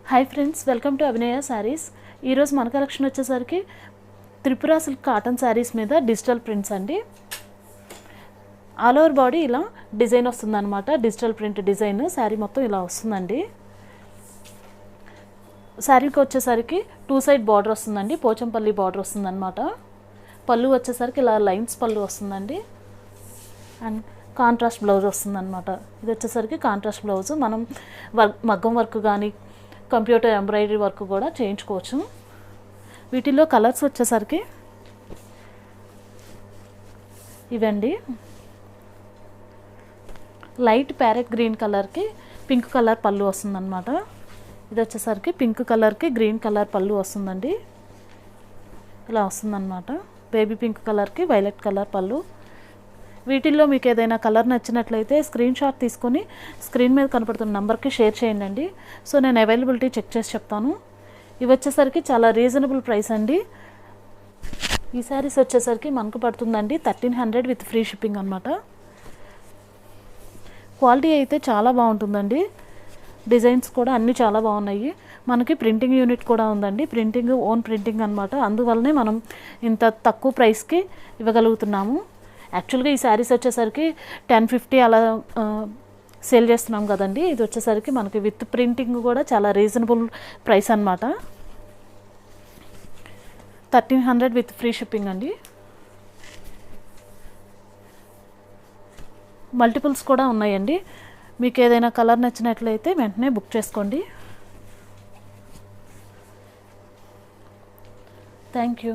Hi friends, welcome to అభినయ శారీస్. ఈరోజు మన collection వచ్చేసరికి త్రిపుర సిల్క్ కాటన్ శారీస్ మీద డిజిటల్ ప్రింట్స్ అండి. ఆల్ ఓవర్ బాడీ ఇలా డిజైన్ వస్తుందన్నమాట. డిజిటల్ ప్రింట్ డిజైన్ శారీ మొత్తం ఇలా వస్తుందండి. శారీకి వచ్చేసరికి 2 సైడ్ బార్డర్ వస్తుందండి. పోచంపల్లి బార్డర్ వస్తుందన్నమాట. పళ్ళు వచ్చేసరికి ఇలా లైన్స్ పళ్ళు వస్తుందండి. అండ్ కాంట్రాస్ట్ బ్లౌజ్ వస్తుందన్నమాట. ఇది వచ్చేసరికి కాంట్రాస్ట్ బ్లౌజ్. మనం మగ్గం వర్క్ కానీ కంప్యూటర్ ఎంబ్రాయిడరీ వర్క్ కూడా చేయించుకోవచ్చు. వీటిల్లో కలర్స్ వచ్చేసరికి ఇవండి. లైట్ ప్యారెట్ గ్రీన్ కలర్కి పింక్ కలర్ పళ్ళు వస్తుందన్నమాట. ఇది వచ్చేసరికి పింక్ కలర్కి గ్రీన్ కలర్ పళ్ళు వస్తుందండి. ఇలా వస్తుందన్నమాట. బేబీ పింక్ కలర్కి వైలెట్ కలర్ పళ్ళు. వీటిల్లో మీకు ఏదైనా కలర్ నచ్చినట్లయితే స్క్రీన్ షాట్ తీసుకొని స్క్రీన్ మీద కనపడుతున్న నెంబర్కి షేర్ చేయండి. సో నేను అవైలబిలిటీ చెక్ చేసి చెప్తాను. ఇవి వచ్చేసరికి చాలా రీజనబుల్ ప్రైస్ అండి. ఈ శారీస్ వచ్చేసరికి మనకు పడుతుందండి 1300 విత్ ఫ్రీ షిప్పింగ్ అనమాట. క్వాలిటీ అయితే చాలా బాగుంటుందండి. డిజైన్స్ కూడా అన్నీ చాలా బాగున్నాయి. మనకి ప్రింటింగ్ యూనిట్ కూడా ఉందండి. ప్రింటింగ్ ఓన్ ప్రింటింగ్ అనమాట. అందువల్లనే మనం ఇంత తక్కువ ప్రైస్కి ఇవ్వగలుగుతున్నాము. యాక్చువల్గా ఈ శారీస్ వచ్చేసరికి 1050 అలా సేల్ చేస్తున్నాం కదండి. ఇది వచ్చేసరికి మనకి విత్ ప్రింటింగ్ కూడా చాలా రీజనబుల్ ప్రైస్ అనమాట. 1300 విత్ ఫ్రీ షిప్పింగ్ అండి. మల్టిపుల్స్ కూడా ఉన్నాయండి. మీకు ఏదైనా కలర్ నచ్చినట్లయితే వెంటనే బుక్ చేసుకోండి. Thank you.